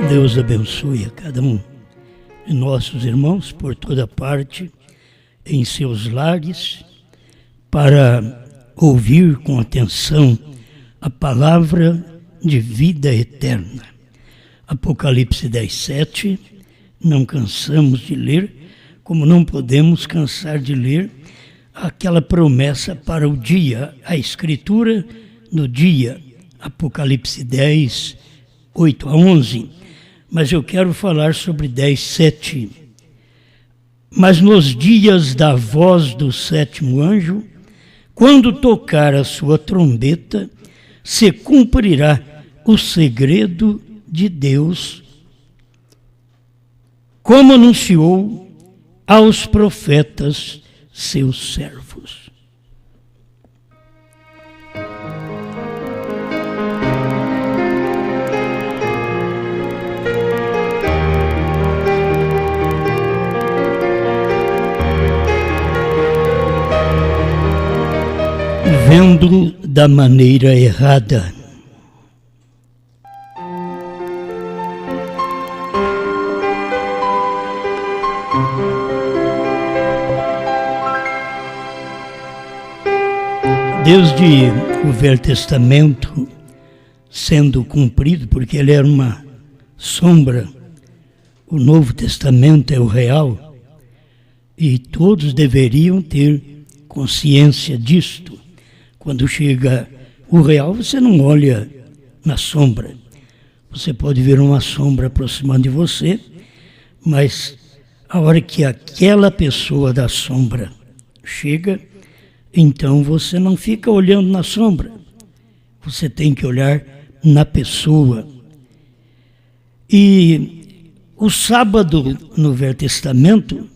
Deus abençoe a cada um de nossos irmãos por toda parte, em seus lares, para ouvir com atenção a palavra de vida eterna. Apocalipse 10:7, não cansamos de ler, como não podemos cansar de ler aquela promessa para o dia, a escritura do dia, Apocalipse 10, 8 a 11. Mas eu quero falar sobre 10:7. Mas nos dias da voz do sétimo anjo, quando tocar a sua trombeta, se cumprirá o segredo de Deus, como anunciou aos profetas seus servos. Vendo da maneira errada. Desde o Velho Testamento sendo cumprido, porque ele era uma sombra, o Novo Testamento é o real, e todos deveriam ter consciência disto. Quando chega o real, você não olha na sombra. Você pode ver uma sombra aproximando de você, mas a hora que aquela pessoa da sombra chega, então você não fica olhando na sombra. Você tem que olhar na pessoa. E o sábado no Velho Testamento,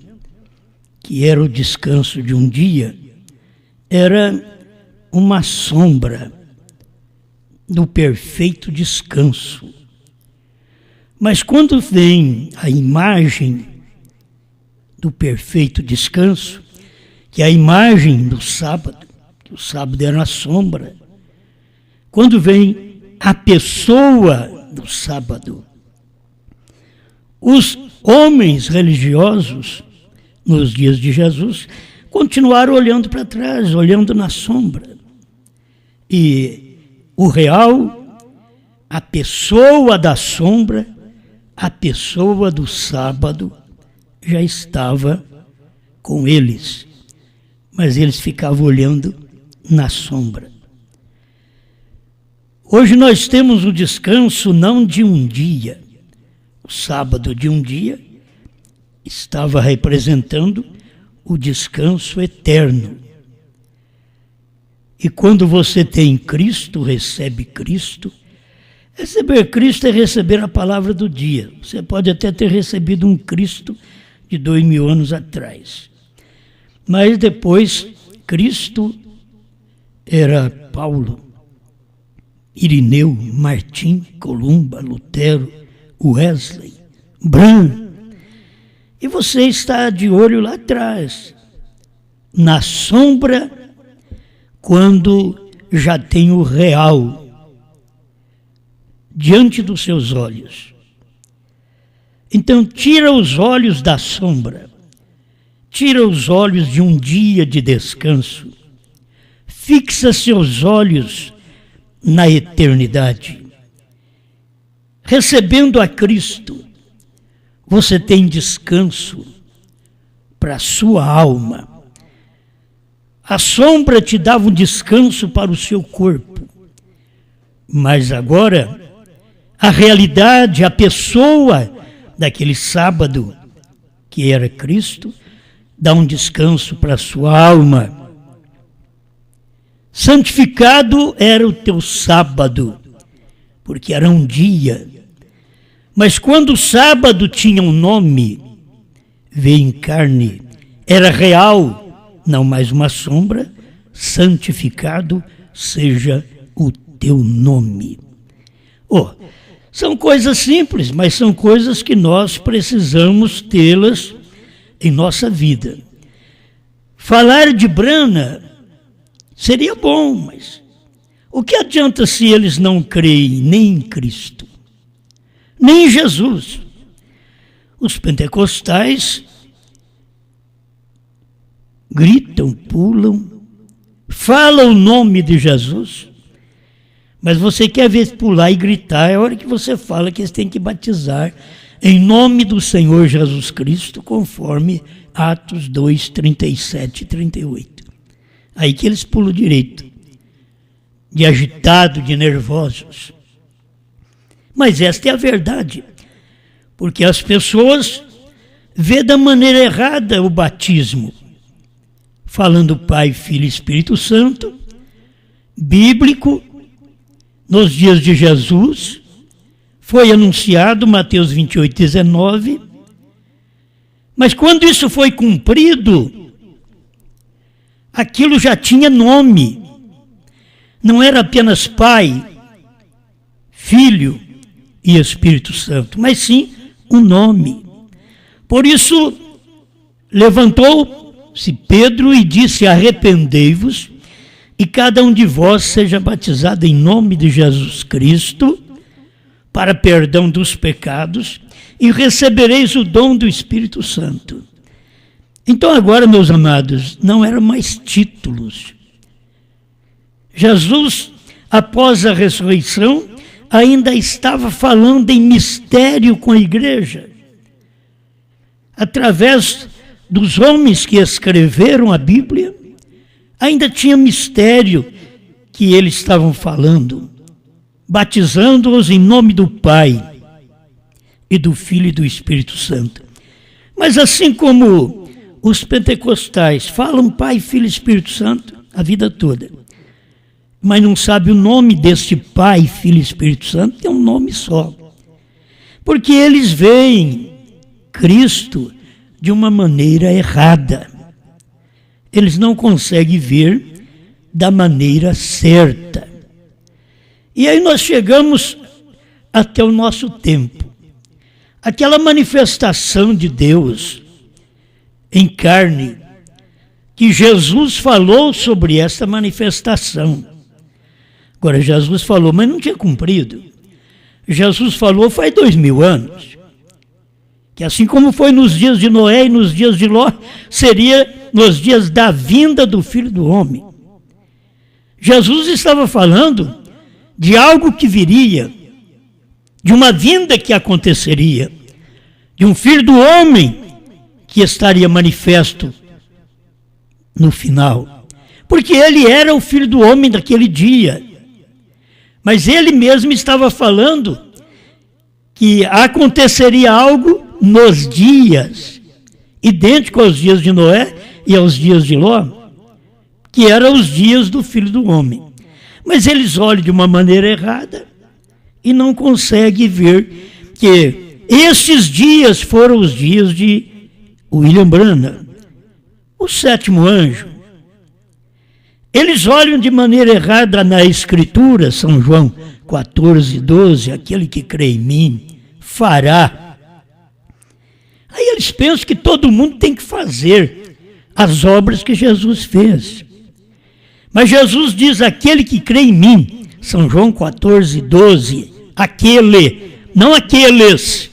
que era o descanso de um dia, era uma sombra do perfeito descanso. Mas quando vem a imagem do perfeito descanso, que é a imagem do sábado, que o sábado era a sombra, quando vem a pessoa do sábado, os homens religiosos, nos dias de Jesus, continuaram olhando para trás, olhando na sombra. E o real, a pessoa da sombra, a pessoa do sábado, já estava com eles. Mas eles ficavam olhando na sombra. Hoje nós temos o descanso não de um dia. O sábado de um dia estava representando o descanso eterno. E quando você tem Cristo, recebe Cristo, receber Cristo é receber a palavra do dia. Você pode até ter recebido um Cristo de 2000 anos atrás. Mas depois, Cristo era Paulo, Irineu, Martim, Columba, Lutero, Wesley, Branham. E você está de olho lá atrás, na sombra, quando já tem o real diante dos seus olhos. Então, tira os olhos da sombra, tira os olhos de um dia de descanso, fixa seus olhos na eternidade. Recebendo a Cristo, você tem descanso para a sua alma. A sombra te dava um descanso para o seu corpo. Mas agora, a realidade, a pessoa daquele sábado, que era Cristo, dá um descanso para a sua alma. Santificado era o teu sábado, porque era um dia. Mas quando o sábado tinha um nome, veio em carne, era real, não mais uma sombra, santificado seja o teu nome. São coisas simples, mas são coisas que nós precisamos tê-las em nossa vida. Falar de Brana seria bom, mas o que adianta se eles não creem nem em Cristo, nem em Jesus? Os pentecostais gritam, pulam, falam o nome de Jesus, mas você quer ver pular e gritar, é a hora que você fala que eles têm que batizar em nome do Senhor Jesus Cristo, conforme Atos 2, 37 e 38. Aí que eles pulam direito, de agitado, de nervosos. Mas esta é a verdade, porque as pessoas vê da maneira errada o batismo, falando Pai, Filho e Espírito Santo, bíblico, nos dias de Jesus, foi anunciado, Mateus 28, 19, mas quando isso foi cumprido, aquilo já tinha nome, não era apenas Pai, Filho e Espírito Santo, mas sim um nome. Por isso, levantou-se Pedro e disse: arrependei-vos, e cada um de vós seja batizado em nome de Jesus Cristo, para perdão dos pecados, e recebereis o dom do Espírito Santo. Então agora, meus amados, não eram mais títulos. Jesus, após a ressurreição, ainda estava falando em mistério com a igreja. Através dos homens que escreveram a Bíblia, ainda tinha mistério que eles estavam falando, batizando-os em nome do Pai e do Filho e do Espírito Santo. Mas assim como os pentecostais falam Pai, Filho e Espírito Santo a vida toda, mas não sabe o nome deste Pai, Filho e Espírito Santo, é um nome só. Porque eles veem Cristo de uma maneira errada. Eles não conseguem ver da maneira certa. E aí nós chegamos até o nosso tempo. Aquela manifestação de Deus em carne, que Jesus falou sobre essa manifestação. Agora, Jesus falou, mas não tinha cumprido. Jesus falou faz 2000 anos. Que assim como foi nos dias de Noé e nos dias de Ló, seria nos dias da vinda do Filho do Homem. Jesus estava falando de algo que viria, de uma vinda que aconteceria, de um Filho do Homem que estaria manifesto no final. Porque ele era o Filho do Homem daquele dia. Mas ele mesmo estava falando que aconteceria algo nos dias, idêntico aos dias de Noé e aos dias de Ló, que eram os dias do Filho do Homem. Mas eles olham de uma maneira errada e não conseguem ver que estes dias foram os dias de William Branham, o sétimo anjo. Eles olham de maneira errada na Escritura, São João 14, 12, aquele que crê em mim fará. Aí eles pensam que todo mundo tem que fazer as obras que Jesus fez. Mas Jesus diz, aquele que crê em mim, São João 14, 12, aquele, não aqueles,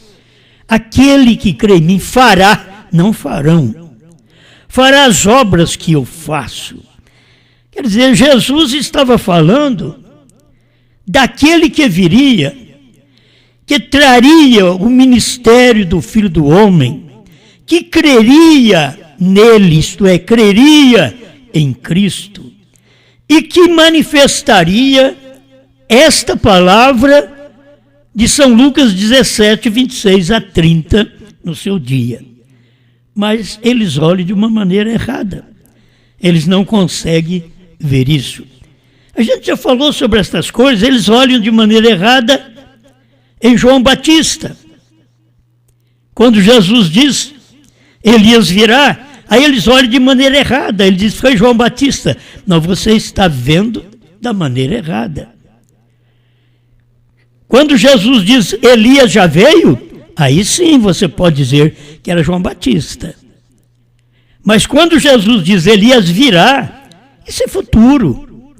aquele que crê em mim fará, não farão, fará as obras que eu faço. Quer dizer, Jesus estava falando daquele que viria, que traria o ministério do Filho do Homem, que creria nele, isto é, creria em Cristo, e que manifestaria esta palavra de São Lucas 17, 26 a 30 no seu dia. Mas eles olham de uma maneira errada. Eles não conseguem ver isso. A gente já falou sobre estas coisas, eles olham de maneira errada em João Batista. Quando Jesus diz, Elias virá, aí eles olham de maneira errada. Ele diz, foi João Batista. Não, você está vendo da maneira errada. Quando Jesus diz Elias já veio, aí sim você pode dizer que era João Batista. Mas quando Jesus diz Elias virá, isso é futuro.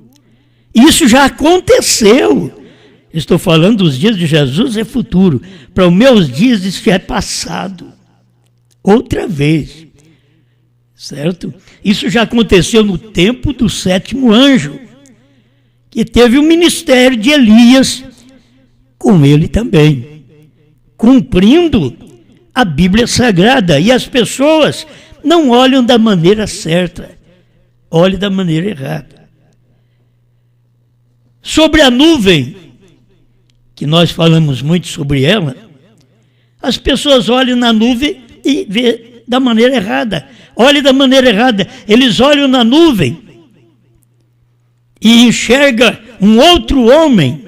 Isso já aconteceu. Estou falando dos dias de Jesus, é futuro. Para os meus dias isso já é passado. Outra vez. Certo? Isso já aconteceu no tempo do 7º anjo, que teve o ministério de Elias com ele também, cumprindo a Bíblia Sagrada. E as pessoas não olham da maneira certa, olham da maneira errada. Sobre a nuvem, que nós falamos muito sobre ela, as pessoas olham na nuvem e vê da maneira errada. Olhem da maneira errada. Eles olham na nuvem e enxergam um outro homem,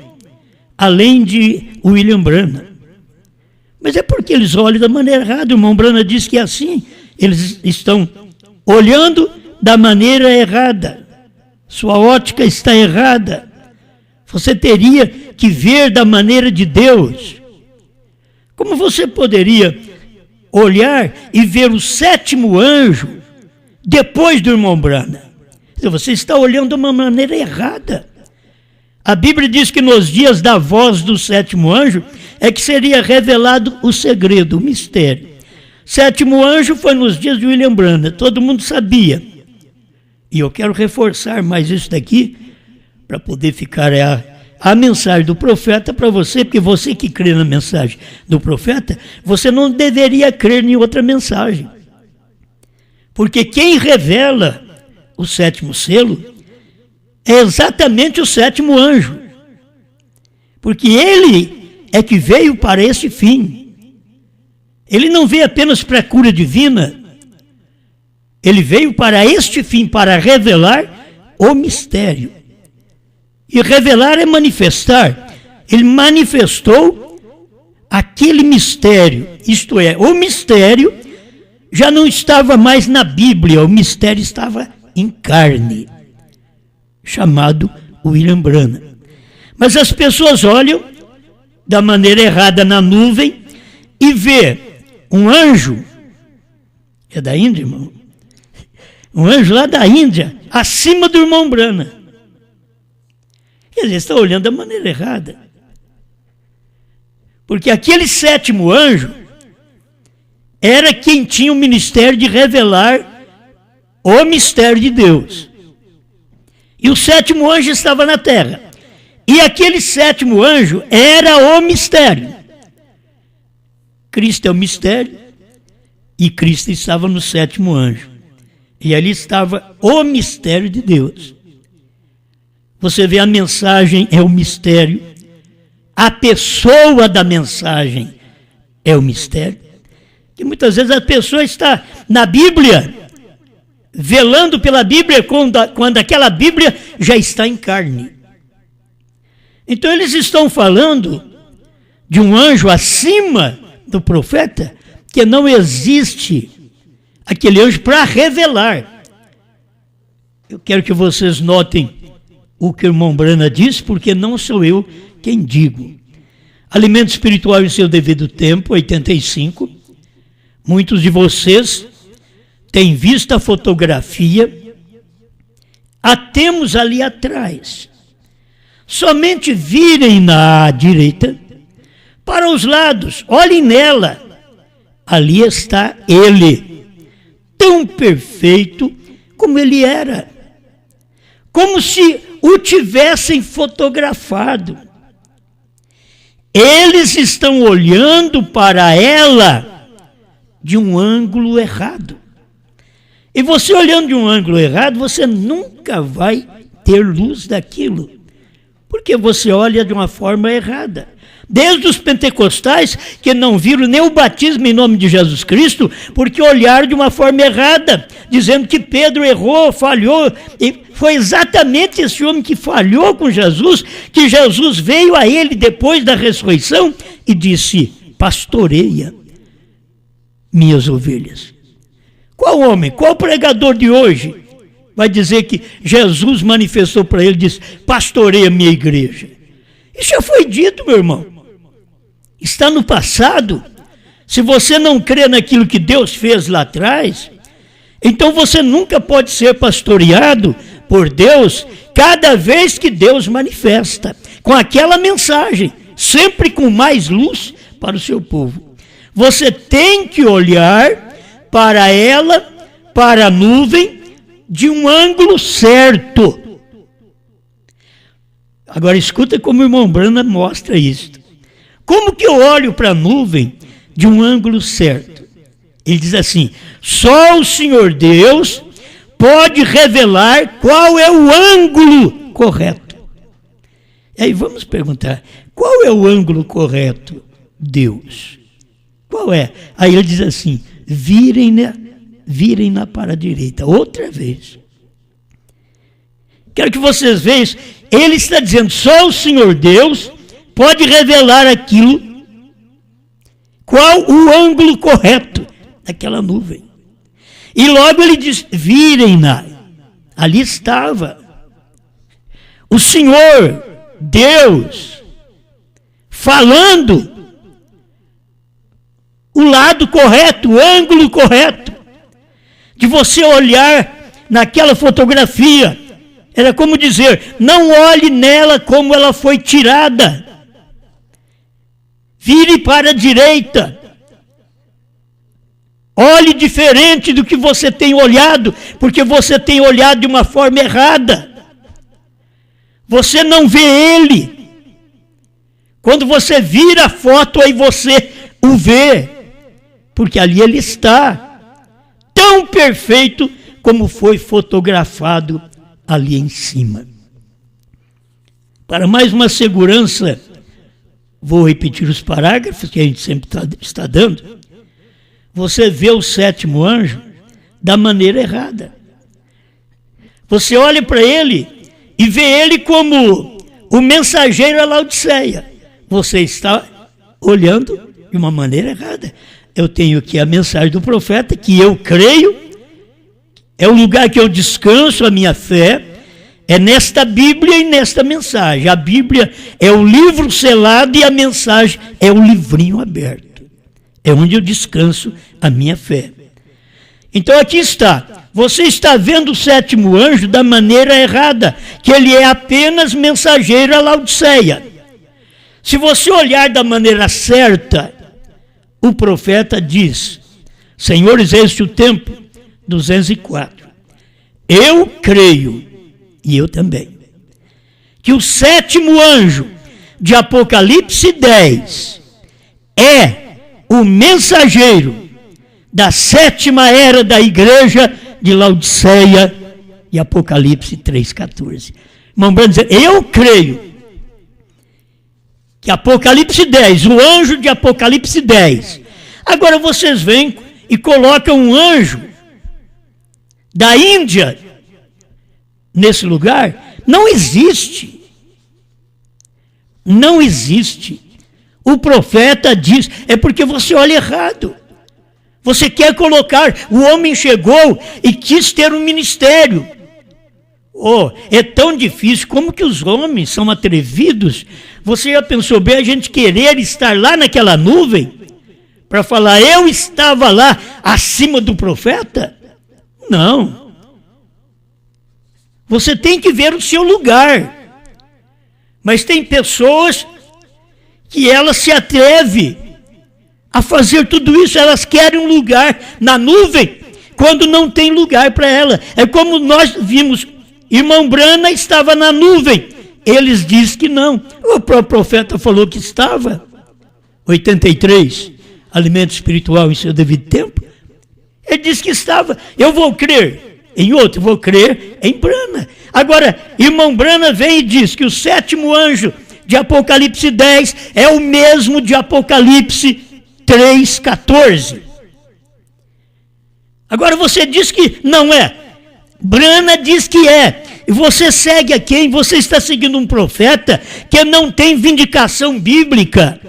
além de William Branham. Mas é porque eles olham da maneira errada. O irmão Branham diz que é assim. Eles estão olhando da maneira errada. Sua ótica está errada. Você teria que ver da maneira de Deus. Como você poderia olhar e ver o 7º anjo depois do irmão Branham? Você está olhando de uma maneira errada. A Bíblia diz que nos dias da voz do 7º anjo é que seria revelado o segredo, o mistério. 7º anjo foi nos dias de William Branham, todo mundo sabia. E eu quero reforçar mais isso daqui, para poder ficar a mensagem do profeta para você, porque você que crê na mensagem do profeta, você não deveria crer em outra mensagem. Porque quem revela o 7º selo é exatamente o 7º anjo. Porque ele é que veio para esse fim. Ele não veio apenas para a cura divina, ele veio para este fim, para revelar o mistério. E revelar é manifestar. Ele manifestou aquele mistério, isto é, o mistério já não estava mais na Bíblia, o mistério estava em carne, chamado William Branham. Mas as pessoas olham da maneira errada na nuvem e vê um anjo, é da Índia, irmão? Um anjo lá da Índia, acima do irmão Branham. Eles estão olhando da maneira errada. Porque aquele 7º anjo era quem tinha o ministério de revelar o mistério de Deus. E o 7º anjo estava na terra. E aquele 7º anjo era o mistério. Cristo é o mistério e Cristo estava no 7º anjo. E ali estava o mistério de Deus. Você vê, a mensagem é o mistério, a pessoa da mensagem é o mistério. Que muitas vezes a pessoa está na Bíblia, velando pela Bíblia, quando aquela Bíblia já está em carne. Então eles estão falando de um anjo acima do profeta, que não existe aquele anjo para revelar. Eu quero que vocês notem o que o irmão Branham diz, porque não sou eu quem digo. Alimento espiritual em seu devido tempo, 85. Muitos de vocês têm visto a fotografia. A temos ali atrás. Somente virem na direita, para os lados, olhem nela. Ali está ele, tão perfeito como ele era. Como se o tivessem fotografado. Eles estão olhando para ela de um ângulo errado. E você olhando de um ângulo errado, você nunca vai ter luz daquilo. Porque você olha de uma forma errada. Desde os pentecostais, que não viram nem o batismo em nome de Jesus Cristo, porque olharam de uma forma errada, dizendo que Pedro errou, falhou, e foi exatamente esse homem que falhou com Jesus, que Jesus veio a ele depois da ressurreição e disse: pastoreia minhas ovelhas. Qual homem, qual pregador de hoje vai dizer que Jesus manifestou para ele e disse: pastoreia minha igreja? Isso já foi dito, meu irmão. Está no passado. Se você não crê naquilo que Deus fez lá atrás, então você nunca pode ser pastoreado por Deus cada vez que Deus manifesta com aquela mensagem, sempre com mais luz para o seu povo. Você tem que olhar para ela, para a nuvem, de um ângulo certo. Agora escuta como o irmão Branham mostra isso. Como que eu olho para a nuvem de um ângulo certo? Ele diz assim: só o Senhor Deus pode revelar qual é o ângulo correto. E aí vamos perguntar, qual é o ângulo correto? Deus. Qual é? Aí ele diz assim: virem-na para a direita. Outra vez. Quero que vocês vejam, ele está dizendo, só o Senhor Deus pode revelar aquilo, qual o ângulo correto daquela nuvem. E logo ele diz, virem-na. Ali estava o Senhor Deus falando o lado correto, o ângulo correto, de você olhar naquela fotografia. Era como dizer, não olhe nela como ela foi tirada. Vire para a direita. Olhe diferente do que você tem olhado, porque você tem olhado de uma forma errada. Você não vê ele. Quando você vira a foto, aí você o vê. Porque ali ele está, tão perfeito como foi fotografado ali em cima. Para mais uma segurança, vou repetir os parágrafos que a gente sempre está dando. Você vê o sétimo anjo da maneira errada. Você olha para ele e vê ele como o mensageiro a Laodiceia. Você está olhando de uma maneira errada. Eu tenho aqui a mensagem do profeta, que eu creio, é o lugar que eu descanso a minha fé, é nesta Bíblia e nesta mensagem. A Bíblia é o livro selado e a mensagem é o livrinho aberto. É onde eu descanso a minha fé. Então aqui está, você está vendo o sétimo anjo da maneira errada, que ele é apenas mensageiro a Laodiceia. Se você olhar da maneira certa, o profeta diz, Senhores, este o tempo, 204. Eu creio, e eu também, que o sétimo anjo de Apocalipse 10 é o mensageiro da sétima era da igreja de Laodiceia, e Apocalipse 3,14. Irmão Branham diz, eu creio que Apocalipse 10, o anjo de Apocalipse 10. Agora vocês vêm e colocam um anjo da Índia nesse lugar. Não existe. Não existe. O profeta diz, é porque você olha errado. Você quer colocar, o homem chegou e quis ter um ministério. Oh, é tão difícil, como que os homens são atrevidos. Você já pensou bem a gente querer estar lá naquela nuvem para falar, eu estava lá acima do profeta? Não. Você tem que ver o seu lugar. Mas tem pessoas que elas se atrevem a fazer tudo isso, elas querem um lugar na nuvem, quando não tem lugar para ela. É como nós vimos, irmão Branham estava na nuvem, eles dizem que não. O próprio profeta falou que estava. 83, alimento espiritual em seu devido tempo. Ele disse que estava. Eu vou crer em outro, vou crer em Branham. Agora, irmão Branham vem e diz que o sétimo anjo de Apocalipse 10 é o mesmo de Apocalipse 3,14. Agora você diz que não é. Branham diz que é. E você segue a quem? Você está seguindo um profeta que não tem vindicação bíblica.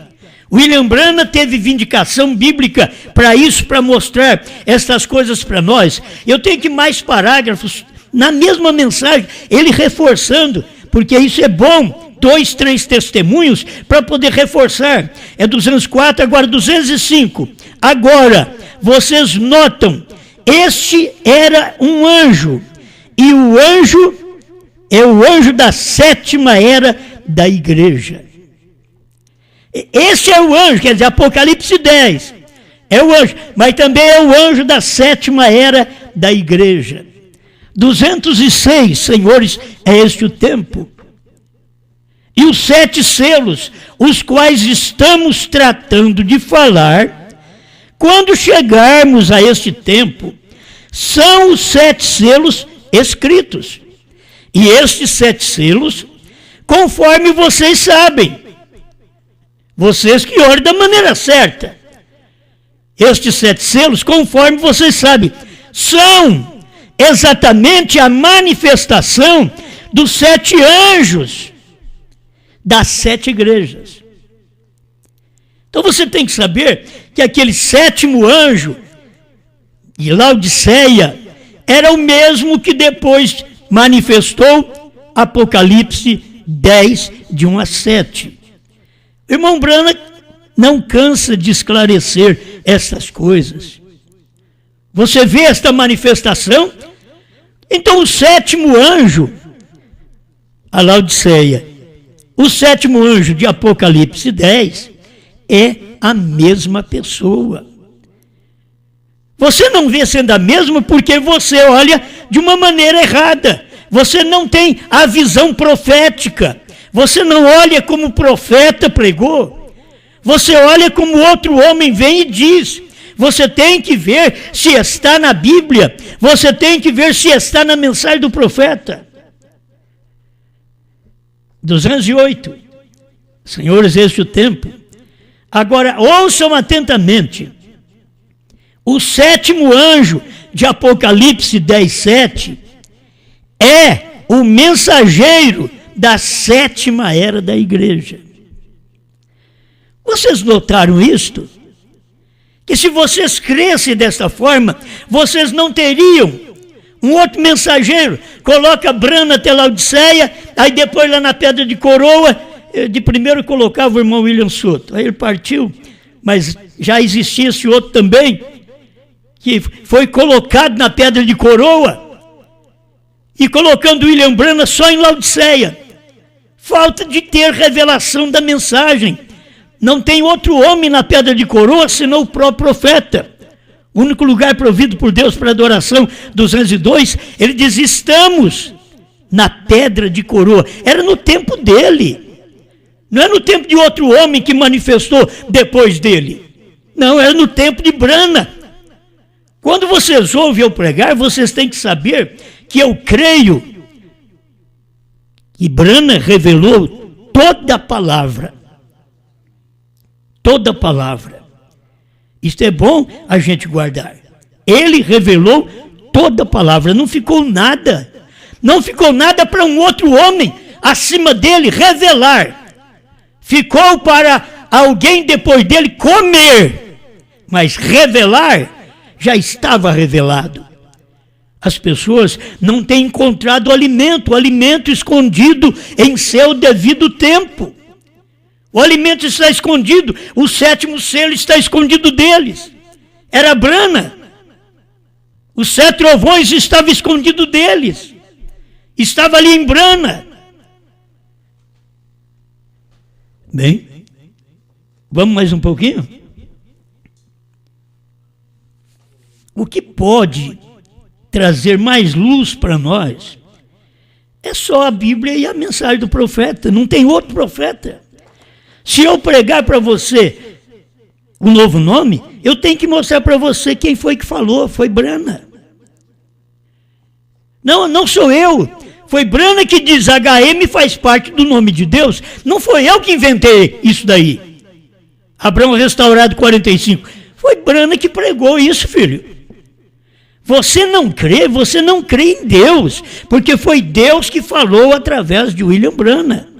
William Branham teve vindicação bíblica para isso, para mostrar estas coisas para nós. Eu tenho aqui mais parágrafos na mesma mensagem, ele reforçando, porque isso é bom dois, três testemunhos para poder reforçar. É 204, agora 205. Agora, vocês notam, este era um anjo, e o anjo é o anjo da sétima era da igreja. Esse é o anjo, quer dizer, Apocalipse 10, é o anjo, mas também é o anjo da sétima era da igreja. 206, senhores, é este o tempo. E os 7 selos, os quais estamos tratando de falar, quando chegarmos a este tempo, são os 7 selos escritos. E estes 7 selos, conforme vocês sabem, vocês que olham da maneira certa, estes 7 selos, conforme vocês sabem, são exatamente a manifestação dos 7 anjos das 7 igrejas. Então você tem que saber que aquele 7º anjo de Laodiceia era o mesmo que depois manifestou Apocalipse 10, de 1 a 7. O irmão Branham não cansa de esclarecer essas coisas. Você vê esta manifestação? Então o 7º anjo, a Laodiceia, o 7º anjo de Apocalipse 10 é a mesma pessoa. Você não vê sendo a mesma porque você olha de uma maneira errada. Você não tem a visão profética. Você não olha como o profeta pregou. Você olha como outro homem vem e diz. Você tem que ver se está na Bíblia. Você tem que ver se está na mensagem do profeta. 208. Senhores, este é o tempo. Agora, ouçam atentamente. O 7º anjo de Apocalipse 10, 7 é o mensageiro da 7ª era da igreja. Vocês notaram isto? Que se vocês crescem desta forma, vocês não teriam um outro mensageiro. Coloca Branham até Laodiceia, aí depois lá na Pedra de Coroa, de primeiro colocava o irmão William Soto. Aí ele partiu, mas já existia esse outro também, que foi colocado na Pedra de Coroa, e colocando William Branham só em Laodiceia. Falta de ter revelação da mensagem. Não tem outro homem na Pedra de Coroa senão o próprio profeta. O único lugar provido por Deus para adoração, 202, ele diz, estamos na Pedra de Coroa. Era no tempo dele. Não é no tempo de outro homem que manifestou depois dele. Não, era no tempo de Branham. Quando vocês ouvem eu pregar, vocês têm que saber que eu creio que Branham revelou toda a palavra. Toda a palavra. Isto é bom a gente guardar. Ele revelou toda a palavra, não ficou nada. Não ficou nada para um outro homem acima dele revelar. Ficou para alguém depois dele comer. Mas revelar já estava revelado. As pessoas não têm encontrado o alimento escondido em seu devido tempo. O alimento está escondido, o 7º selo está escondido deles. Era Branham. Os 7 trovões estavam escondidos deles. Estava ali em Branham. Bem, vamos mais um pouquinho? O que pode trazer mais luz para nós é só a Bíblia e a mensagem do profeta. Não tem outro profeta. Se eu pregar para você um novo nome, eu tenho que mostrar para você quem foi que falou. Foi Branham. Não sou eu. Foi Branham que diz, HM faz parte do nome de Deus. Não foi eu que inventei isso daí. Abraão restaurado 45. Foi Branham que pregou isso, filho. Você não crê em Deus, porque foi Deus que falou através de William Branham.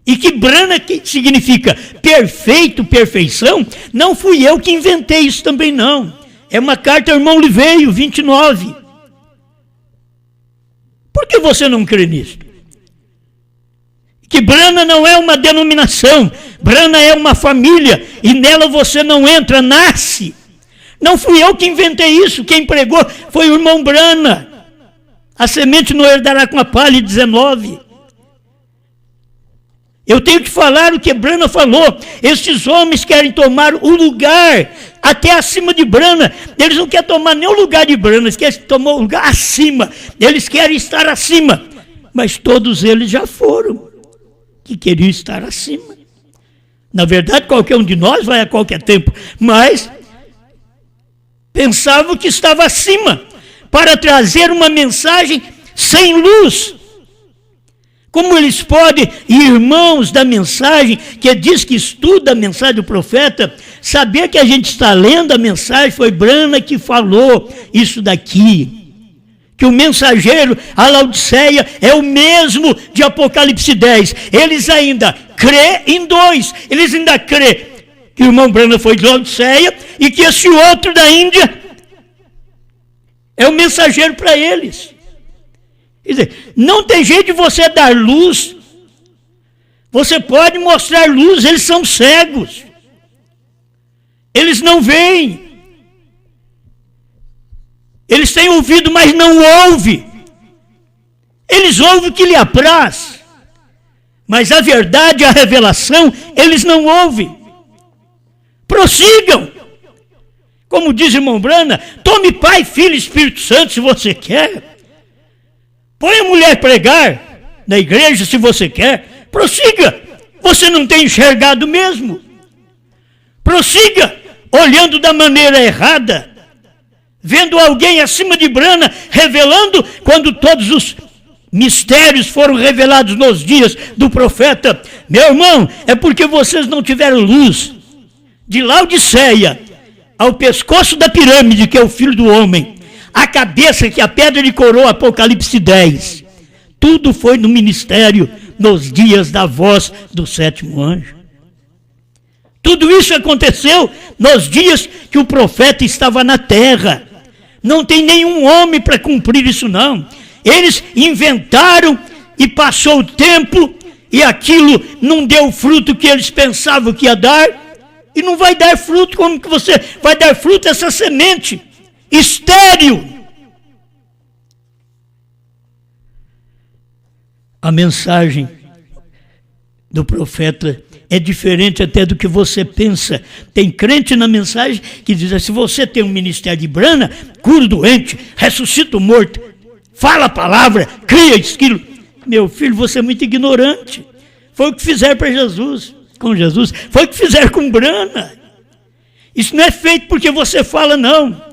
E que Branham, que significa perfeito, perfeição, não fui eu que inventei isso também não. É uma carta ao irmão Liveio, 29. Por que você não crê nisso? que Brana não é uma denominação, Brana é uma família, e nela você não entra, nasce. Não fui eu que inventei isso, quem pregou foi o irmão Brana. A semente não herdará com a palha, 19. Eu tenho que falar o que Brana falou. Esses homens querem tomar o lugar até acima de Brana. Eles não querem tomar nem o lugar de Brana, eles querem tomar o lugar acima. Eles querem estar acima. Mas todos eles já foram que queriam estar acima. Na verdade, qualquer um de nós vai a qualquer tempo, mas pensavam que estava acima para trazer uma mensagem sem luz. Como eles podem, irmãos da mensagem, que diz que estuda a mensagem do profeta, saber que a gente está lendo a mensagem, foi Brana que falou isso daqui. Que o mensageiro, a Laodiceia, é o mesmo de Apocalipse 10. Eles ainda crê em dois. Eles ainda crê que o irmão Brana foi de Laodiceia e que esse outro da Índia é o mensageiro para eles. Quer dizer, não tem jeito de você dar luz. Você pode mostrar luz, eles são cegos. Eles não veem. Eles têm ouvido, mas não ouvem. Eles ouvem o que lhe apraz. Mas a verdade, a revelação, eles não ouvem. Prossigam. Como diz o irmão Brana, tome Pai, Filho e Espírito Santo se você quer. Põe a mulher pregar na igreja se você quer. Prossiga. Você não tem enxergado mesmo. Prossiga olhando da maneira errada. Vendo alguém acima de Brana revelando quando todos os mistérios foram revelados nos dias do profeta. Meu irmão, é porque vocês não tiveram luz. De Laodiceia ao pescoço da pirâmide, que é o Filho do Homem, a cabeça que é a pedra de coroa, Apocalipse 10. Tudo foi no ministério nos dias da voz do sétimo anjo. Tudo isso aconteceu nos dias que o profeta estava na terra. Não tem nenhum homem para cumprir isso não. Eles inventaram e passou o tempo e aquilo não deu o fruto que eles pensavam que ia dar. E não vai dar fruto. Como que você vai dar fruto essa semente estéril? A mensagem do profeta é diferente até do que você pensa. Tem crente na mensagem que diz: se você tem um ministério de Brana, cura o doente, ressuscita o morto, fala a palavra, cria esquilo. Meu filho, você é muito ignorante. Foi o que fizeram para Jesus, com Jesus. Foi o que fizeram com Brana. Isso não é feito porque você fala, não.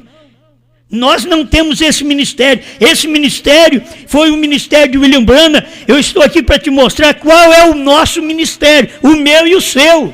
Nós não temos esse ministério. Esse ministério foi o ministério de William Brana. Eu estou aqui para te mostrar qual é o nosso ministério, o meu e o seu.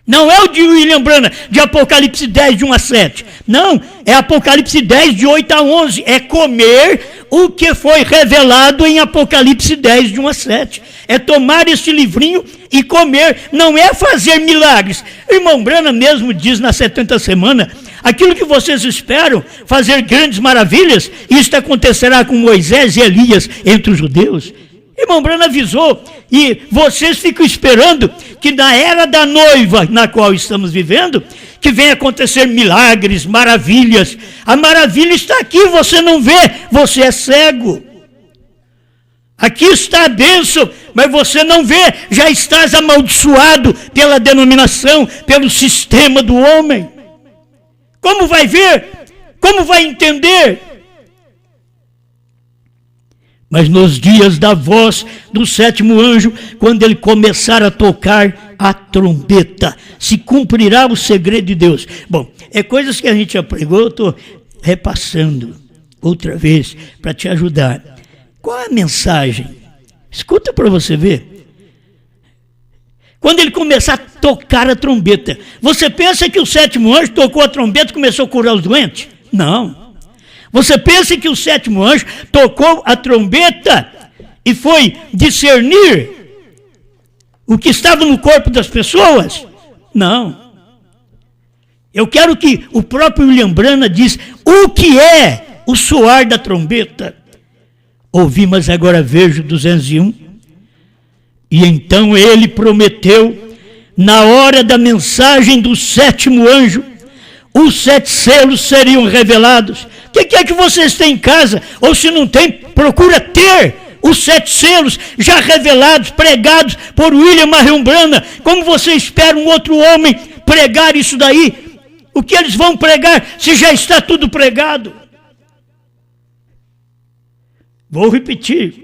Não é o de William Brana, de Apocalipse 10, de 1 a 7. Não, é Apocalipse 10, de 8 a 11. É comer o que foi revelado em Apocalipse 10, de 1 a 7. É tomar esse livrinho e comer. Não é fazer milagres. O irmão Brana mesmo diz na 70 semana, aquilo que vocês esperam, fazer grandes maravilhas, isto acontecerá com Moisés e Elias entre os judeus. Irmão Brana avisou, e vocês ficam esperando que na era da noiva na qual estamos vivendo, que venha acontecer milagres, maravilhas. A maravilha está aqui, você não vê, você é cego. Aqui está a bênção, mas você não vê, já estás amaldiçoado pela denominação, pelo sistema do homem. Como vai ver? Como vai entender? Mas nos dias da voz do sétimo anjo, quando ele começar a tocar a trombeta, se cumprirá o segredo de Deus. Bom, é coisas que a gente já pregou, eu estou repassando outra vez para te ajudar. Qual é a mensagem? Escuta para você ver. Quando ele começar a tocar a trombeta, você pensa que o sétimo anjo tocou a trombeta e começou a curar os doentes? Não. Você pensa que o sétimo anjo tocou a trombeta e foi discernir o que estava no corpo das pessoas? Não. Eu quero que o próprio William Brana diz o que é o soar da trombeta. Ouvi, mas agora vejo, 201. E então ele prometeu, na hora da mensagem do sétimo anjo, os 7 selos seriam revelados. O que é que vocês têm em casa? Ou se não tem, procura ter os 7 selos já revelados, pregados por William Marion Branham. Como você espera um outro homem pregar isso daí? O que eles vão pregar se já está tudo pregado? Vou repetir.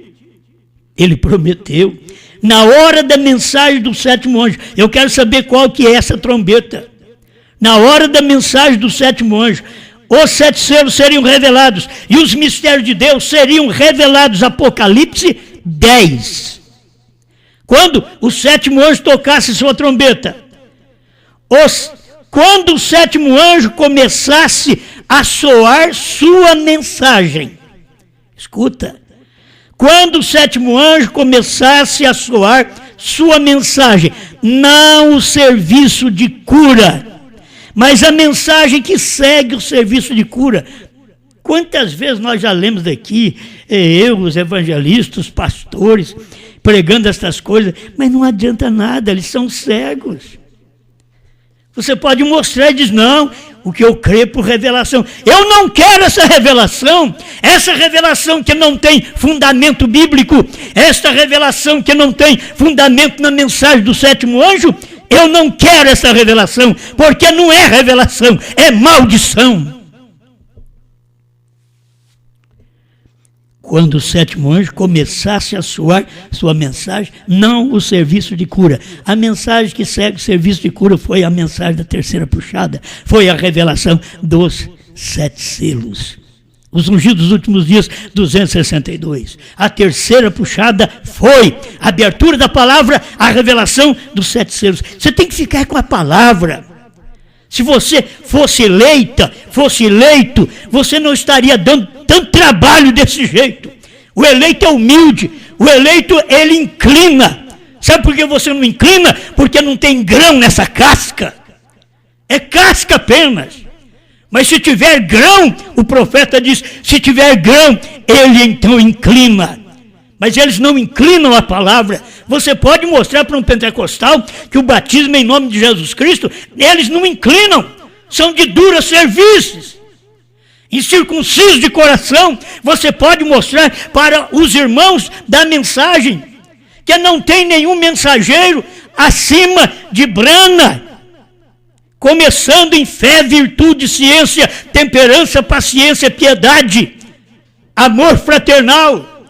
Ele prometeu, na hora da mensagem do sétimo anjo. Eu quero saber qual que é essa trombeta. Na hora da mensagem do sétimo anjo, os 7 selos seriam revelados e os mistérios de Deus seriam revelados. Apocalipse 10. Quando o sétimo anjo tocasse sua trombeta, quando o sétimo anjo começasse a soar sua mensagem, escuta, quando o sétimo anjo começasse a soar sua mensagem, não o serviço de cura, mas a mensagem que segue o serviço de cura. Quantas vezes nós já lemos daqui, eu, os evangelistas, os pastores, pregando estas coisas, mas não adianta nada, eles são cegos. Você pode mostrar e diz, não, o que eu creio por revelação. Eu não quero essa revelação que não tem fundamento bíblico, esta revelação que não tem fundamento na mensagem do sétimo anjo. Eu não quero essa revelação, porque não é revelação, é maldição. Quando o sétimo anjo começasse a soar sua mensagem, não o serviço de cura. A mensagem que segue o serviço de cura foi a mensagem da terceira puxada, foi a revelação dos 7 selos. Os ungidos dos últimos dias, 262. A terceira puxada foi a abertura da palavra, a revelação dos 7 selos. Você tem que ficar com a palavra. Se você fosse eleito, você não estaria dando tanto trabalho desse jeito. O eleito é humilde, o eleito ele inclina. Sabe por que você não inclina? Porque não tem grão nessa casca. É casca apenas. Mas se tiver grão, o profeta diz, se tiver grão, ele então inclina. Mas eles não inclinam a palavra. Você pode mostrar para um pentecostal que o batismo é em nome de Jesus Cristo, eles não inclinam, são de dura serviço. Incircuncisos de coração, você pode mostrar para os irmãos da mensagem que não tem nenhum mensageiro acima de Branham, começando em fé, virtude, ciência, temperança, paciência, piedade, amor fraternal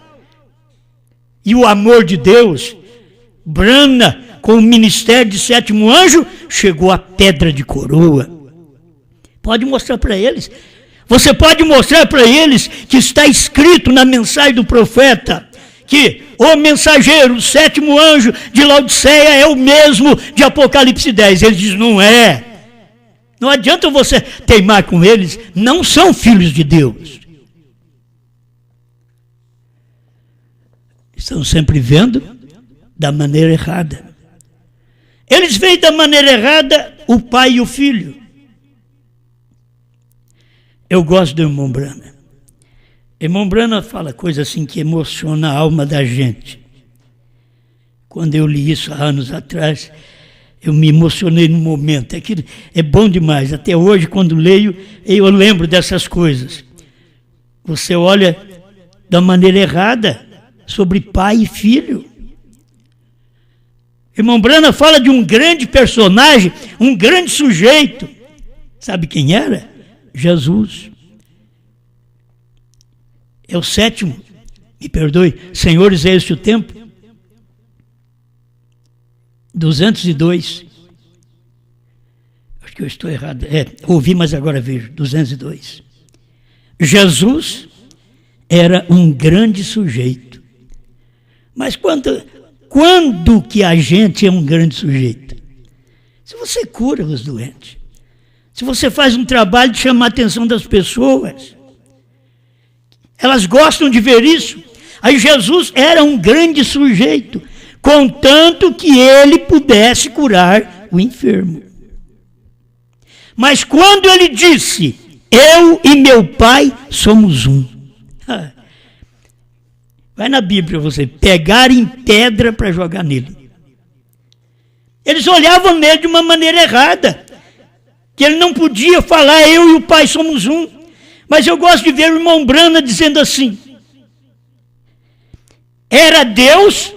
e o amor de Deus. Branham, com o ministério de sétimo anjo, chegou à pedra de coroa. Pode mostrar para eles. Você pode mostrar para eles que está escrito na mensagem do profeta que o mensageiro, o sétimo anjo de Laodiceia é o mesmo de Apocalipse 10. Eles dizem, não é. Não adianta você teimar com eles, não são filhos de Deus. Estão sempre vendo da maneira errada. Eles veem da maneira errada o pai e o filho. Eu gosto do irmão Branham. Irmão Branham fala coisa assim que emociona a alma da gente. Quando eu li isso há anos atrás, eu me emocionei no momento. Aquilo é bom demais. Até hoje, quando leio, eu lembro dessas coisas. Você olha da maneira errada sobre pai e filho. Irmão Branham fala de um grande personagem, um grande sujeito. Sabe quem era? Jesus. É o sétimo. Me perdoe. Senhores, é este o tempo? 202. Acho que eu estou errado. Ouvi, mas agora vejo. 202. Jesus era um grande sujeito. Mas quando que a gente é um grande sujeito? Se você cura os doentes. Se você faz um trabalho de chamar a atenção das pessoas. Elas gostam de ver isso. Aí Jesus era um grande sujeito, contanto que ele pudesse curar o enfermo. Mas quando ele disse, eu e meu pai somos um. Vai na Bíblia para você. Pegarem pedra para jogar nele. Eles olhavam nele de uma maneira errada. Que ele não podia falar, eu e o Pai somos um. Mas eu gosto de ver o irmão Brana dizendo assim: era Deus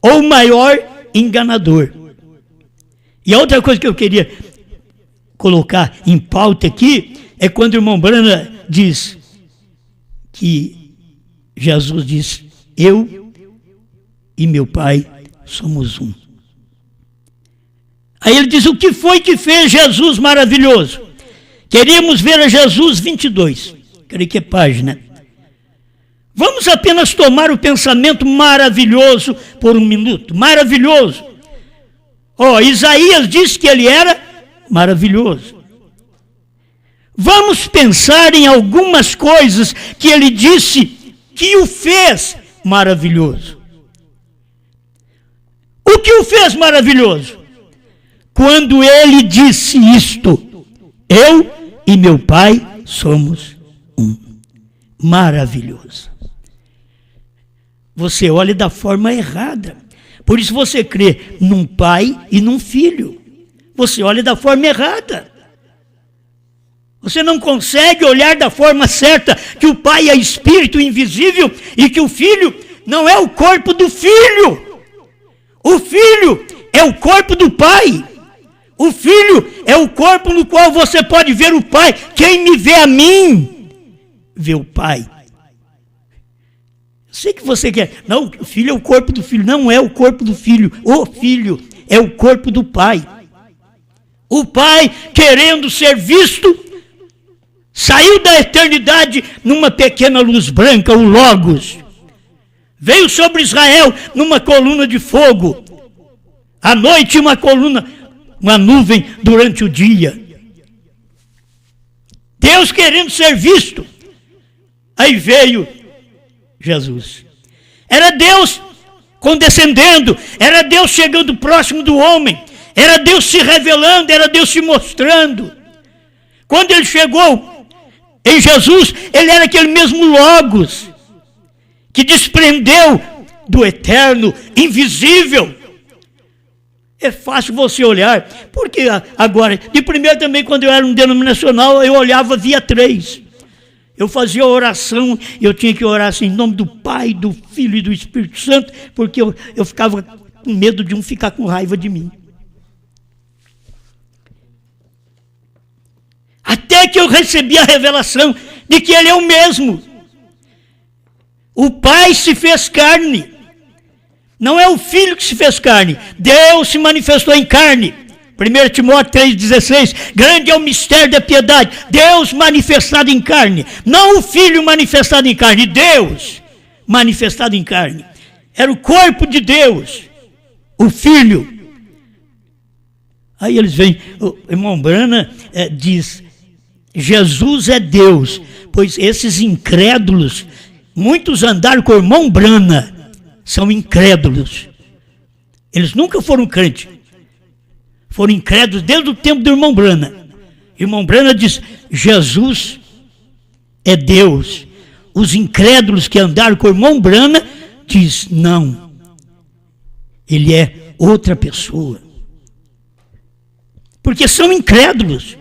ou o maior enganador? E a outra coisa que eu queria colocar em pauta aqui é quando o irmão Brana diz que Jesus diz: eu e meu Pai somos um. Aí ele diz: o que foi que fez Jesus maravilhoso? Queríamos ver a Jesus 22. Creio que é página. Vamos apenas tomar o pensamento maravilhoso por um minuto. Maravilhoso. Isaías disse que ele era maravilhoso. Vamos pensar em algumas coisas que ele disse que o fez maravilhoso. O que o fez maravilhoso? Quando ele disse isto: eu e meu Pai somos um. Maravilhoso. Você olha da forma errada. Por isso você crê num pai e num filho. Você olha da forma errada. Você não consegue olhar da forma certa que o pai é espírito invisível e que o filho não é o corpo do filho. O filho é o corpo do pai. O filho é o corpo no qual você pode ver o pai. Quem me vê a mim, vê o pai. Sei que você quer. Não, o filho é o corpo do filho. Não é o corpo do filho. O filho é o corpo do pai. O pai, querendo ser visto, saiu da eternidade numa pequena luz branca, o Logos. Veio sobre Israel numa coluna de fogo. À noite uma coluna, uma nuvem durante o dia. Deus querendo ser visto. Aí veio Jesus. Era Deus condescendendo, era Deus chegando próximo do homem, era Deus se revelando, era Deus se mostrando. Quando ele chegou em Jesus, ele era aquele mesmo Logos, que desprendeu do eterno, invisível. É fácil você olhar, porque agora, de primeiro também, quando eu era um denominacional, eu olhava via 3. Eu fazia oração, eu tinha que orar assim, em nome do Pai, do Filho e do Espírito Santo, porque eu ficava com medo de um ficar com raiva de mim. Até que eu recebi a revelação de que Ele é o mesmo. O Pai se fez carne. Não é o Filho que se fez carne. Deus se manifestou em carne. 1 Timóteo 3,16, grande é o mistério da piedade, Deus manifestado em carne, não o Filho manifestado em carne, Deus manifestado em carne, era o corpo de Deus, o Filho. Aí eles vêm, o irmão Brana diz, Jesus é Deus, pois esses incrédulos, muitos andaram com o irmão Brana, são incrédulos, eles nunca foram crentes. Foram incrédulos desde o tempo do irmão Brana. Irmão Brana diz, Jesus é Deus. Os incrédulos que andaram com o irmão Brana diz, não. Ele é outra pessoa. Porque são incrédulos.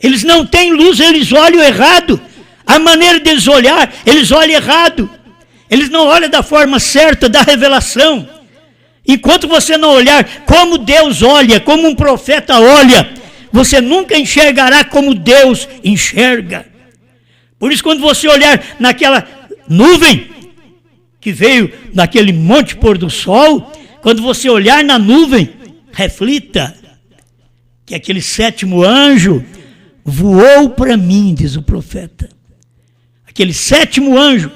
Eles não têm luz, eles olham errado. A maneira deles olhar, eles olham errado. Eles não olham da forma certa da revelação. Enquanto você não olhar como Deus olha, como um profeta olha, você nunca enxergará como Deus enxerga. Por isso, quando você olhar naquela nuvem que veio naquele monte pôr do sol, quando você olhar na nuvem, reflita que aquele 7º anjo voou para mim, diz o profeta. Aquele 7º anjo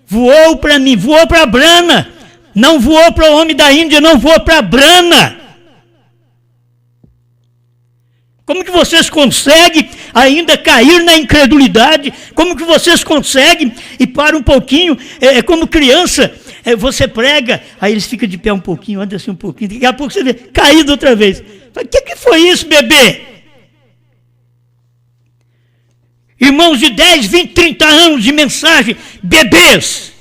voou para mim, voou para Brana. Não voou para o homem da Índia, não voou para Brana. Como que vocês conseguem ainda cair na incredulidade? Como que vocês conseguem? E para um pouquinho, como criança, você prega, aí eles ficam de pé um pouquinho, anda assim um pouquinho, daqui a pouco você vê, caído outra vez. O que foi isso, bebê? Irmãos de 10, 20, 30 anos de mensagem, bebês.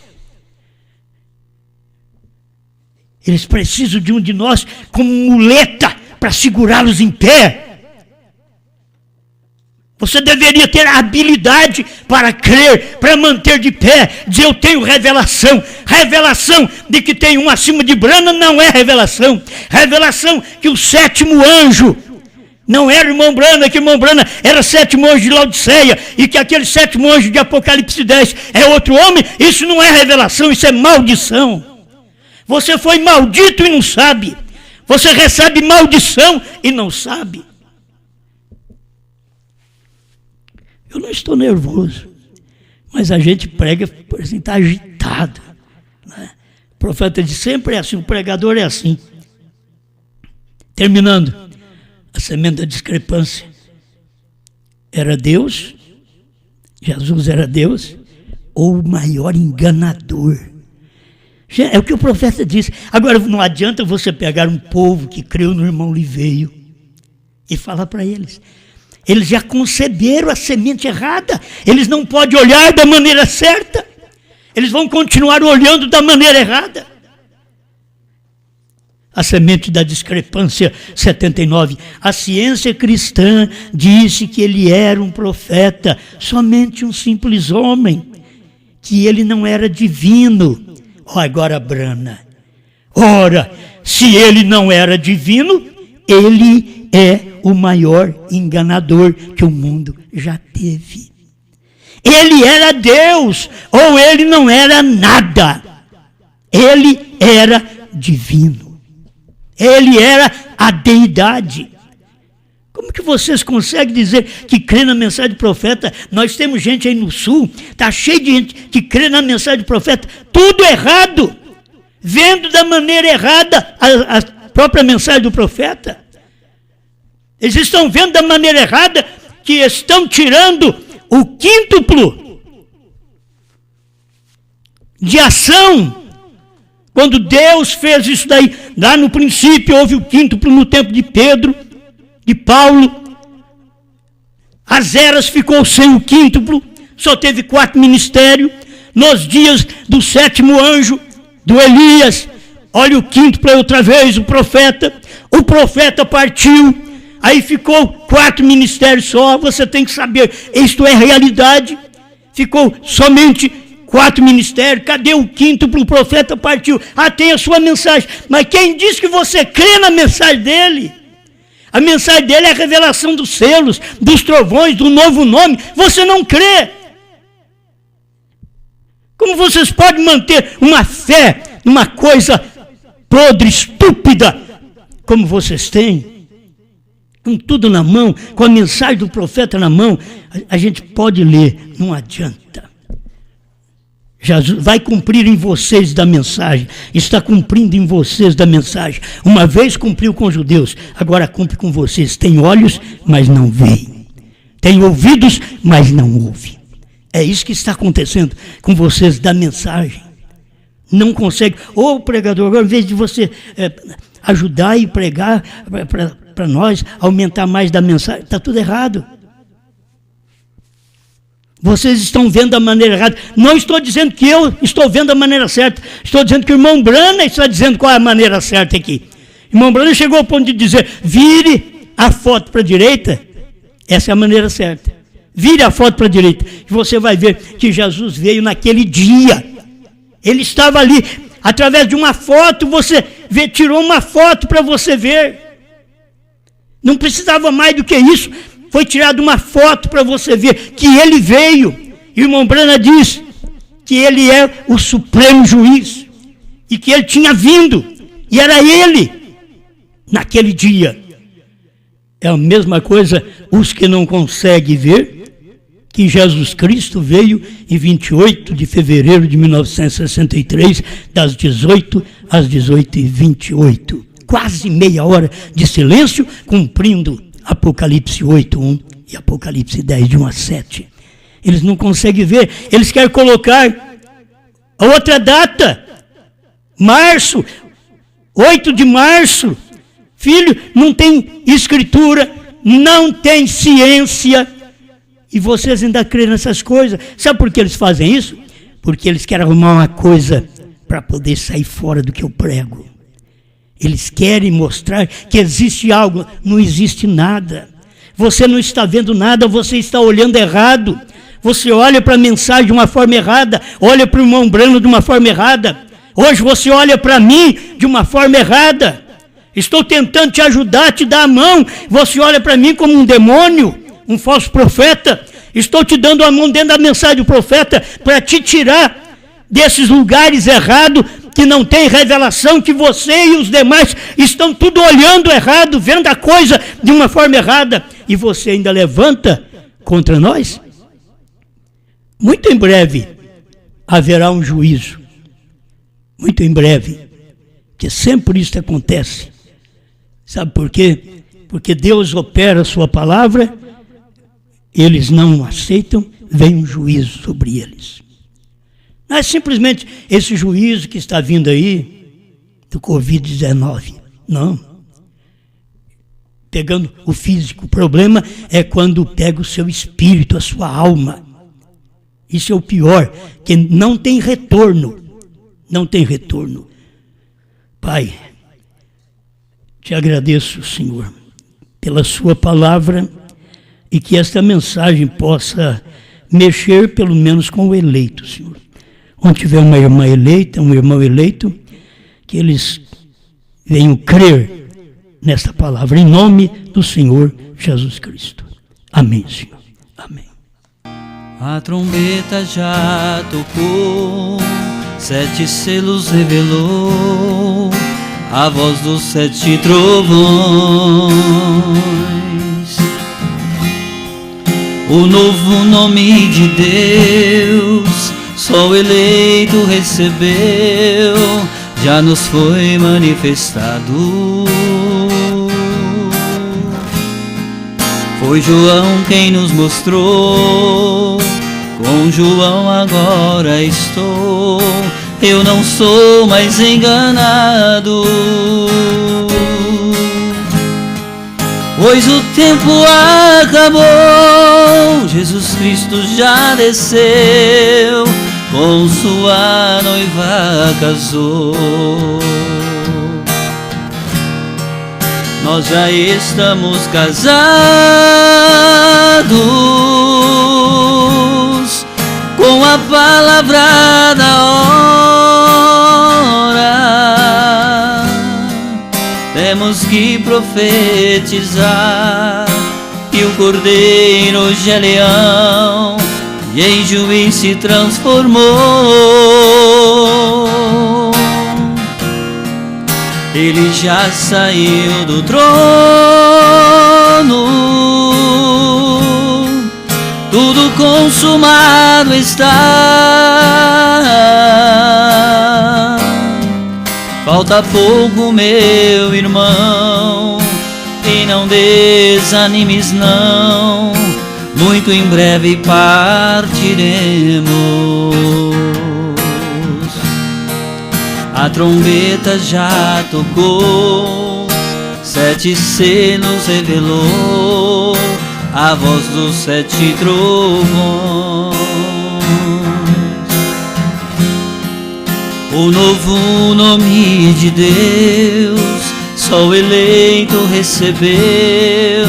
Eles precisam de um de nós como muleta para segurá-los em pé. Você deveria ter a habilidade para crer, para manter de pé, dizer eu tenho revelação. Revelação de que tem um acima de Brana não é revelação. Revelação que o sétimo anjo não era o irmão Brana, que o irmão Brana era sétimo anjo de Laodiceia, e que aquele sétimo anjo de Apocalipse 10 é outro homem, isso não é revelação, isso é maldição. Você foi maldito e não sabe. Você recebe maldição e não sabe. Eu não estou nervoso, mas a gente prega, por exemplo, está agitado. Né? O profeta de sempre é assim, o pregador é assim. Terminando, a semente da discrepância era Deus, Jesus era Deus, ou o maior enganador. É o que o profeta disse. Agora, não adianta você pegar um povo que creu no irmão Liveio e falar para eles. Eles já conceberam a semente errada. Eles não podem olhar da maneira certa. Eles vão continuar olhando da maneira errada. A semente da discrepância, 79. A ciência cristã disse que ele era um profeta, somente um simples homem, que ele não era divino. Agora, Brana. Ora, se ele não era divino, ele é o maior enganador que o mundo já teve. Ele era Deus, ou ele não era nada. Ele era divino. Ele era a deidade. Como que vocês conseguem dizer que crê na mensagem do profeta? Nós temos gente aí no sul, está cheio de gente que crê na mensagem do profeta, tudo errado, vendo da maneira errada a própria mensagem do profeta. Eles estão vendo da maneira errada que estão tirando o quíntuplo de ação. Quando Deus fez isso daí, lá no princípio houve o quíntuplo no tempo de Pedro, de Paulo. As eras ficou sem o quíntuplo, só teve 4 ministérios. Nos dias do sétimo anjo, do Elias, olha o quíntuplo outra vez, o profeta partiu. Aí ficou 4 ministérios só, você tem que saber, isto é realidade. Ficou somente 4 ministérios, cadê o quíntuplo? O profeta partiu. Tem a sua mensagem, mas quem diz que você crê na mensagem dele? A mensagem dele é a revelação dos selos, dos trovões, do novo nome. Você não crê. Como vocês podem manter uma fé numa coisa podre, estúpida, como vocês têm? Com tudo na mão, com a mensagem do profeta na mão, a gente pode ler, não adianta. Jesus vai cumprir em vocês da mensagem, está cumprindo em vocês da mensagem. Uma vez cumpriu com os judeus, agora cumpre com vocês. Tem olhos, mas não veem. Tem ouvidos, mas não ouvem. É isso que está acontecendo com vocês da mensagem. Não consegue. Ô pregador, agora, em vez de você ajudar e pregar para nós, aumentar mais da mensagem, está tudo errado. Vocês estão vendo da maneira errada. Não estou dizendo que eu estou vendo da maneira certa. Estou dizendo que o irmão Brana está dizendo qual é a maneira certa aqui. O irmão Brana chegou ao ponto de dizer, vire a foto para a direita. Essa é a maneira certa. Vire a foto para a direita. E você vai ver que Jesus veio naquele dia. Ele estava ali. Através de uma foto, você tirou uma foto para você ver. Não precisava mais do que isso. Foi tirada uma foto para você ver que ele veio. E o irmão Brana diz que ele é o supremo juiz. E que ele tinha vindo. E era ele, naquele dia. É a mesma coisa os que não conseguem ver que Jesus Cristo veio em 28 de fevereiro de 1963, das 18 às 18h28. Quase meia hora de silêncio, cumprindo Apocalipse 8:1 e Apocalipse 10, de 1 a 7. Eles não conseguem ver, eles querem colocar a outra data, março, 8 de março. Filho, não tem escritura, não tem ciência, e vocês ainda creem nessas coisas. Sabe por que eles fazem isso? Porque eles querem arrumar uma coisa para poder sair fora do que eu prego. Eles querem mostrar que existe algo. Não existe nada. Você não está vendo nada, você está olhando errado. Você olha para a mensagem de uma forma errada, olha para o irmão Brano de uma forma errada. Hoje você olha para mim de uma forma errada. Estou tentando te ajudar, te dar a mão. Você olha para mim como um demônio, um falso profeta. Estou te dando a mão dentro da mensagem do profeta para te tirar desses lugares errados, que não tem revelação, que você e os demais estão tudo olhando errado, vendo a coisa de uma forma errada, e você ainda levanta contra nós? Muito em breve haverá um juízo, muito em breve, que sempre isso acontece. Sabe por quê? Porque Deus opera a sua palavra, eles não aceitam, vem um juízo sobre eles. Não é simplesmente esse juízo que está vindo aí, do Covid-19, não. Pegando o físico, o problema é quando pega o seu espírito, a sua alma. Isso é o pior, que não tem retorno, não tem retorno. Pai, te agradeço, Senhor, pela sua palavra, e que esta mensagem possa mexer pelo menos com o eleito, Senhor. Onde tiver uma irmã eleita, um irmão eleito, que eles venham crer nesta palavra, em nome do Senhor Jesus Cristo. Amém, Senhor. Amém. A trombeta já tocou, 7 selos revelou, a voz dos 7 trovões. O novo nome de Deus, só o eleito recebeu, já nos foi manifestado. Foi João quem nos mostrou, com João agora estou, eu não sou mais enganado. Pois o tempo acabou, Jesus Cristo já desceu, com sua noiva casou. Nós já estamos casados, com a palavra da hora. Temos que profetizar, e o cordeiro já é leão, e em juiz se transformou. Ele já saiu do trono, tudo consumado está. Falta pouco, meu irmão, e não desanimes não, muito em breve partiremos. A trombeta já tocou, 7 selos revelou, a voz dos 7 trovões. O novo nome de Deus, só o eleito recebeu,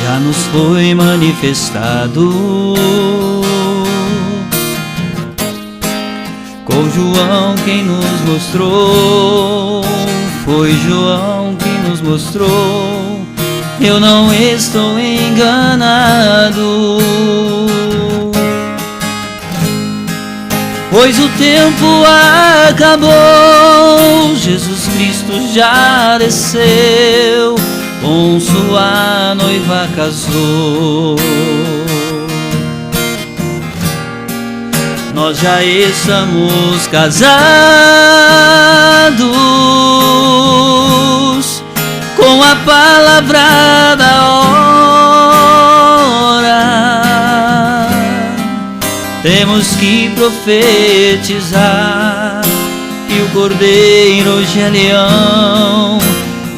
já nos foi manifestado. Com João quem nos mostrou, foi João quem nos mostrou, eu não estou enganado. Pois o tempo acabou, Jesus Cristo já desceu, com sua noiva casou. Nós já estamos casados, com a palavra da hora. Temos que profetizar, e o cordeiro já é leão,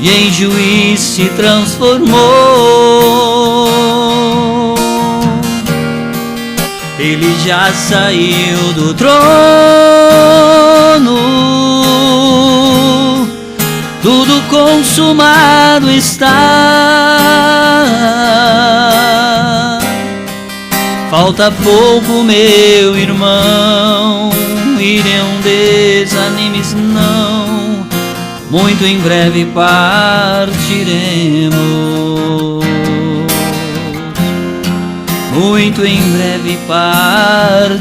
e em juiz se transformou. Ele já saiu do trono, tudo consumado está. Falta pouco, meu irmão, e não desanimes não, muito em breve partiremos. Muito em breve partiremos.